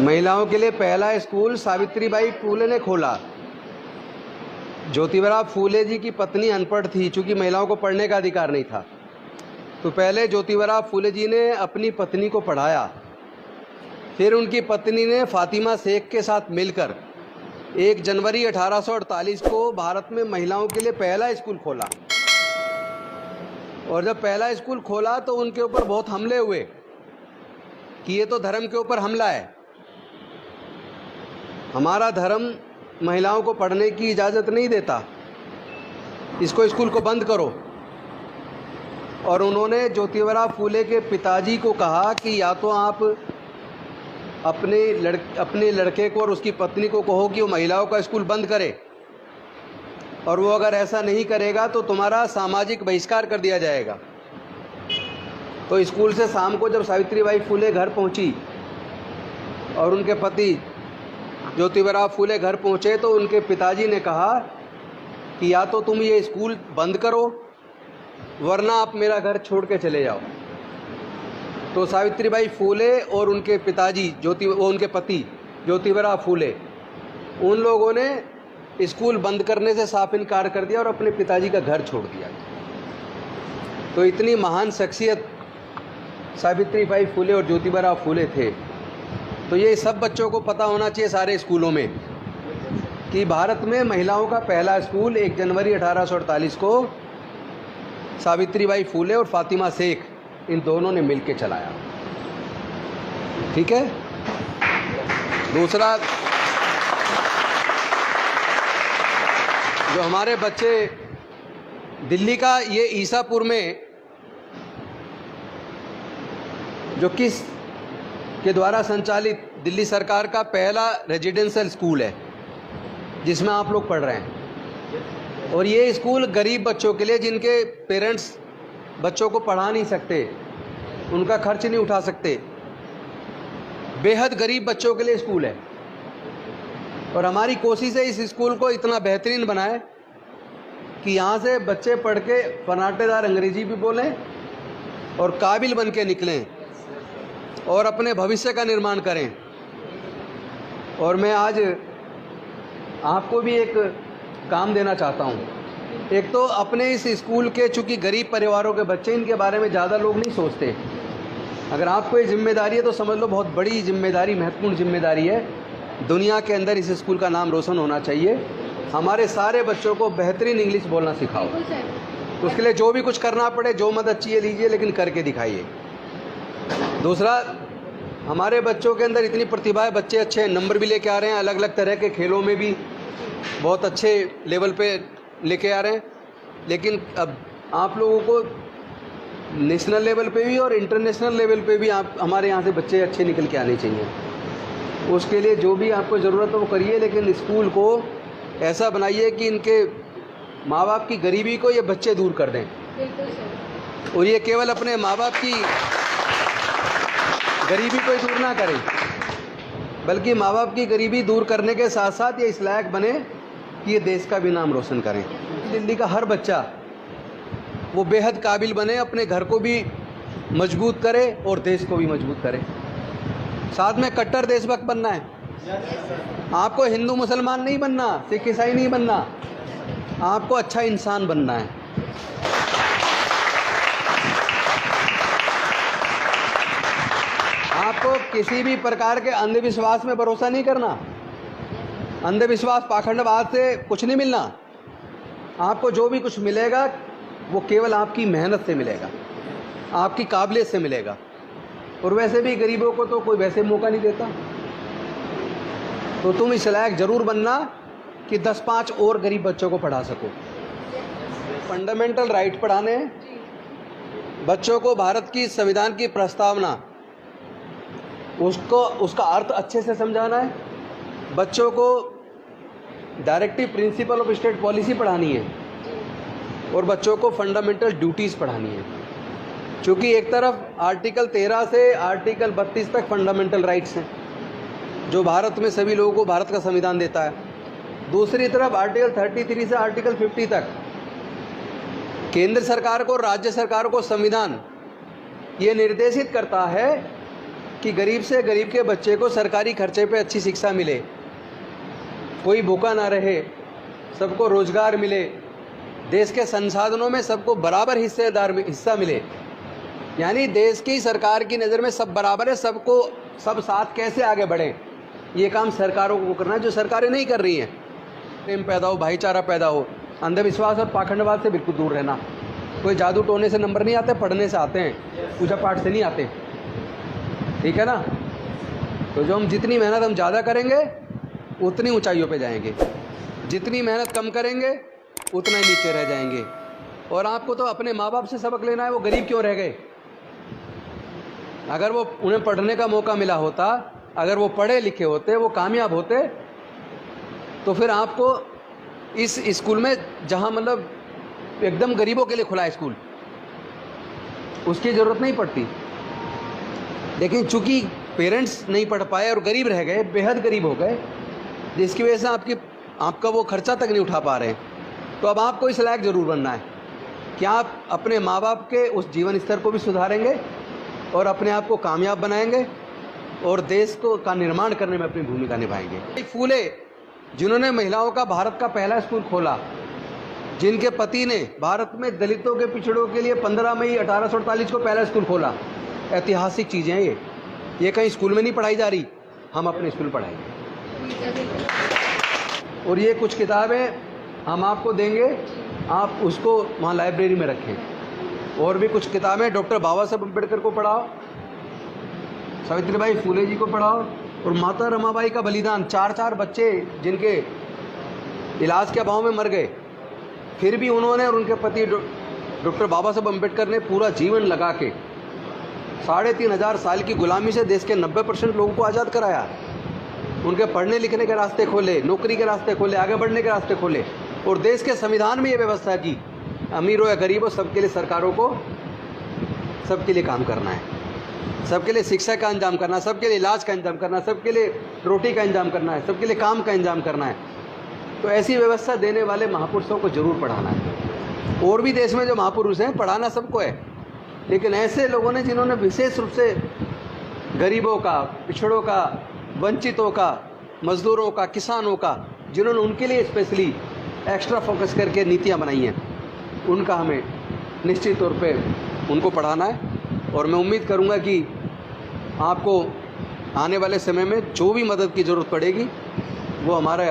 महिलाओं के लिए पहला स्कूल सावित्रीबाई फूले ने खोला। ज्योतिबा फूले जी की पत्नी अनपढ़ थी, चूंकि महिलाओं को पढ़ने का अधिकार नहीं था, तो पहले ज्योतिबा फूले जी ने अपनी पत्नी को पढ़ाया। फिर उनकी पत्नी ने फातिमा शेख के साथ मिलकर 1 जनवरी 1848 को भारत में महिलाओं के लिए पहला स्कूल खोला। और जब पहला स्कूल खोला तो उनके ऊपर बहुत हमले हुए कि ये तो धर्म के ऊपर हमला है, हमारा धर्म महिलाओं को पढ़ने की इजाज़त नहीं देता, इसको स्कूल को बंद करो। और उन्होंने ज्योतिबा फूले के पिताजी को कहा कि या तो आप अपने लड़के को और उसकी पत्नी को कहो कि वो महिलाओं का स्कूल बंद करे, और वो अगर ऐसा नहीं करेगा तो तुम्हारा सामाजिक बहिष्कार कर दिया जाएगा। तो स्कूल से शाम को जब सावित्रीबाई फूले घर पहुंची और उनके पति ज्योतिबा फूले घर पहुंचे, तो उनके पिताजी ने कहा कि या तो तुम ये स्कूल बंद करो वरना आप मेरा घर छोड़ के चले जाओ। तो सावित्रीबाई फूले और उनके पिताजी उनके पति ज्योतिबा फूले, उन लोगों ने स्कूल बंद करने से साफ इनकार कर दिया और अपने पिताजी का घर छोड़ दिया। तो इतनी महान शख्सियत सावित्रीबाई फूले और ज्योतिबा फूले थे। तो ये सब बच्चों को पता होना चाहिए सारे स्कूलों में कि भारत में महिलाओं का पहला स्कूल 1 जनवरी 1848 को सावित्रीबाई फूले और फातिमा शेख इन दोनों ने मिलकर चलाया। ठीक है। दूसरा, जो हमारे बच्चे दिल्ली का ये ईसापुर में जो किस के द्वारा संचालित दिल्ली सरकार का पहला रेजिडेंशियल स्कूल है जिसमें आप लोग पढ़ रहे हैं, और ये स्कूल गरीब बच्चों के लिए जिनके पेरेंट्स बच्चों को पढ़ा नहीं सकते, उनका खर्च नहीं उठा सकते, बेहद गरीब बच्चों के लिए स्कूल है। और हमारी कोशिश है इस स्कूल को इतना बेहतरीन बनाए कि यहाँ से बच्चे पढ़ के फर्नाटेदार अंग्रेजी भी बोलें और काबिल बन के निकलें और अपने भविष्य का निर्माण करें। और मैं आज आपको भी एक काम देना चाहता हूँ। एक तो अपने इस स्कूल के, चूँकि गरीब परिवारों के बच्चे, इनके बारे में ज़्यादा लोग नहीं सोचते। अगर आपको ये जिम्मेदारी है तो समझ लो बहुत बड़ी जिम्मेदारी, महत्वपूर्ण जिम्मेदारी है। दुनिया के अंदर इस स्कूल का नाम रोशन होना चाहिए। हमारे सारे बच्चों को बेहतरीन इंग्लिश बोलना सिखाओ। तो उसके लिए जो भी कुछ करना पड़े, जो मदद चाहिए लीजिए, लेकिन करके दिखाइए। दूसरा, हमारे बच्चों के अंदर इतनी प्रतिभा है, बच्चे अच्छे नंबर भी लेके आ रहे हैं, अलग अलग तरह के खेलों में भी बहुत अच्छे लेवल पे लेके आ रहे हैं। लेकिन अब आप लोगों को नेशनल लेवल पे भी और इंटरनेशनल लेवल पे भी आप हमारे यहाँ से बच्चे अच्छे निकल के आने चाहिए। उसके लिए जो भी आपको ज़रूरत है वो करिए, लेकिन स्कूल को ऐसा बनाइए कि इनके माँ बाप की गरीबी को ये बच्चे दूर कर दें। और ये केवल अपने माँ बाप की गरीबी को ही दूर ना करें, बल्कि माँ बाप की गरीबी दूर करने के साथ साथ ये इस लायक बने कि ये देश का भी नाम रोशन करें। दिल्ली का हर बच्चा वो बेहद काबिल बने, अपने घर को भी मजबूत करे और देश को भी मजबूत करे। साथ में कट्टर देशभक्त बनना है। आपको हिंदू मुसलमान नहीं बनना, सिख ईसाई नहीं बनना, आपको अच्छा इंसान बनना है। आपको किसी भी प्रकार के अंधविश्वास में भरोसा नहीं करना। अंधविश्वास, पाखंडवाद से कुछ नहीं मिलना। आपको जो भी कुछ मिलेगा वो केवल आपकी मेहनत से मिलेगा, आपकी काबिलियत से मिलेगा। और वैसे भी गरीबों को तो कोई वैसे मौका नहीं देता। तो तुम इस लायक जरूर बनना कि 10-5 और गरीब बच्चों को पढ़ा सको। फंडामेंटल राइट पढ़ाने, बच्चों को भारत की संविधान की प्रस्तावना उसका अर्थ अच्छे से समझाना है। बच्चों को directive principle of state policy पढ़ानी है और बच्चों को फंडामेंटल ड्यूटीज़ पढ़ानी है। क्योंकि एक तरफ आर्टिकल 13 से आर्टिकल 32 तक फंडामेंटल राइट्स हैं जो भारत में सभी लोगों को भारत का संविधान देता है। दूसरी तरफ आर्टिकल 33 से आर्टिकल 50 तक केंद्र सरकार को, राज्य सरकार को संविधान ये निर्देशित करता है कि गरीब से गरीब के बच्चे को सरकारी खर्चे पे अच्छी शिक्षा मिले, कोई भूखा ना रहे, सबको रोजगार मिले, देश के संसाधनों में सबको बराबर हिस्सा मिले। यानी देश की सरकार की नज़र में सब बराबर है, सबको सब साथ कैसे आगे बढ़े, ये काम सरकारों को करना है, जो सरकारें नहीं कर रही हैं। प्रेम पैदा हो, भाईचारा पैदा हो, अंधविश्वास और पाखंडवाद से बिल्कुल दूर रहना। कोई जादू टोने से नंबर नहीं आते, पढ़ने से आते हैं, पूजा पाठ से नहीं आते, ठीक है ना। तो जो हम जितनी मेहनत हम ज़्यादा करेंगे उतनी ऊंचाइयों पे जाएंगे, जितनी मेहनत कम करेंगे उतना ही नीचे रह जाएंगे। और आपको तो अपने माँ बाप से सबक लेना है, वो गरीब क्यों रह गए। अगर वो उन्हें पढ़ने का मौका मिला होता, अगर वो पढ़े लिखे होते, वो कामयाब होते, तो फिर आपको इस स्कूल में, जहाँ मतलब एकदम गरीबों के लिए खुला है स्कूल, उसकी ज़रूरत नहीं पड़ती। लेकिन चूंकि पेरेंट्स नहीं पढ़ पाए और गरीब रह गए, बेहद गरीब हो गए, जिसकी वजह से आपका वो खर्चा तक नहीं उठा पा रहे हैं, तो अब आपको इस लायक ज़रूर बनना है कि आप अपने माँ बाप के उस जीवन स्तर को भी सुधारेंगे और अपने आप को कामयाब बनाएंगे और देश को का निर्माण करने में अपनी भूमिका निभाएंगे। फूले, जिन्होंने महिलाओं का भारत का पहला स्कूल खोला, जिनके पति ने भारत में दलितों के पिछड़ों के लिए 15 मई 1848 को पहला स्कूल खोला, ऐतिहासिक चीज़ें हैं ये कहीं स्कूल में नहीं पढ़ाई जा रही, हम अपने स्कूल पढ़ाएंगे। और ये कुछ किताबें हम आपको देंगे, आप उसको वहाँ लाइब्रेरी में रखें। और भी कुछ किताबें, डॉक्टर बाबा साहब अम्बेडकर को पढ़ाओ, सावित्रीबाई फूले जी को पढ़ाओ, और माता रमाबाई का बलिदान, 4 बच्चे जिनके इलाज के अभाव में मर गए, फिर भी उन्होंने और उनके पति डॉक्टर बाबा साहब अम्बेडकर ने पूरा जीवन लगा के 3500 साल की गुलामी से देश के 90% लोगों को आज़ाद कराया। उनके पढ़ने लिखने के रास्ते खोले, नौकरी के रास्ते खोले, आगे बढ़ने के रास्ते खोले, और देश के संविधान में ये व्यवस्था की, अमीर हो या गरीब हो, सबके लिए सरकारों को सबके लिए काम करना है, सबके लिए शिक्षा का इंतजाम करना है, सबके लिए इलाज का इंतजाम करना है, सबके लिए रोटी का इंतजाम करना है, सबके लिए काम का इंतजाम करना है। तो ऐसी व्यवस्था देने वाले महापुरुषों को जरूर पढ़ाना है। और भी देश में जो महापुरुष हैं, पढ़ाना सबको है, लेकिन ऐसे लोगों ने जिन्होंने विशेष रूप से गरीबों का, पिछड़ों का, वंचितों का, मजदूरों का, किसानों का, जिन्होंने उनके लिए स्पेशली एक्स्ट्रा फोकस करके नीतियाँ बनाई हैं, उनका हमें निश्चित तौर पे उनको पढ़ाना है। और मैं उम्मीद करूंगा कि आपको आने वाले समय में जो भी मदद की ज़रूरत पड़ेगी वो हमारा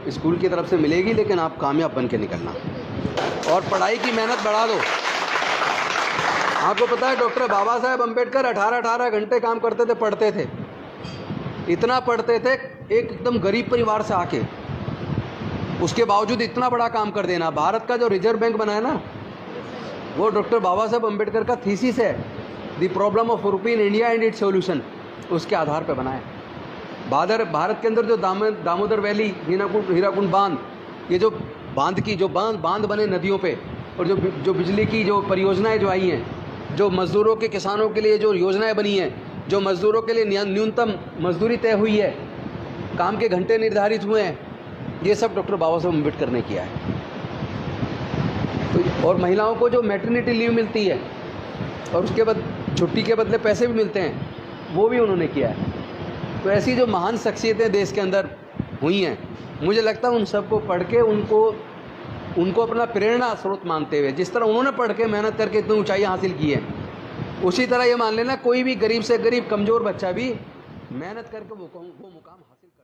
स्कूल की तरफ से मिलेगी, लेकिन आप कामयाब बन के निकलना और पढ़ाई की मेहनत बढ़ा दो। आपको पता है डॉक्टर बाबा साहेब अम्बेडकर 18-18 घंटे काम करते थे, पढ़ते थे, इतना पढ़ते थे, एक एकदम गरीब परिवार से आके, उसके बावजूद इतना बड़ा काम कर देना। भारत का जो रिजर्व बैंक बना है ना, वो डॉक्टर बाबा साहेब अम्बेडकर का थीसिस है, द प्रॉब्लम ऑफ रूपी in India and it's solution, उसके आधार पर बना है। भारत के अंदर जो दामोदर वैली, हीराकुंड बांध, ये जो बांध बने नदियों पे, और जो बिजली की जो परियोजनाएं जो आई हैं, जो मजदूरों के, किसानों के लिए जो योजनाएं बनी हैं, जो मजदूरों के लिए न्यूनतम मजदूरी तय हुई है, काम के घंटे निर्धारित हुए हैं, ये सब डॉक्टर बाबा साहब अम्बेडकर ने किया है। तो और महिलाओं को जो मैटरनिटी लीव मिलती है और उसके बाद छुट्टी के बदले पैसे भी मिलते हैं, वो भी उन्होंने किया है। तो ऐसी जो महान शख्सियतें देश के अंदर हुई हैं, मुझे लगता है उन सबको पढ़ के उनको अपना प्रेरणा स्रोत मानते हुए, जिस तरह उन्होंने पढ़ के मेहनत करके इतनी ऊंचाई हासिल की है, उसी तरह ये मान लेना कोई भी गरीब से गरीब कमज़ोर बच्चा भी मेहनत करके वो मुकाम हासिल कर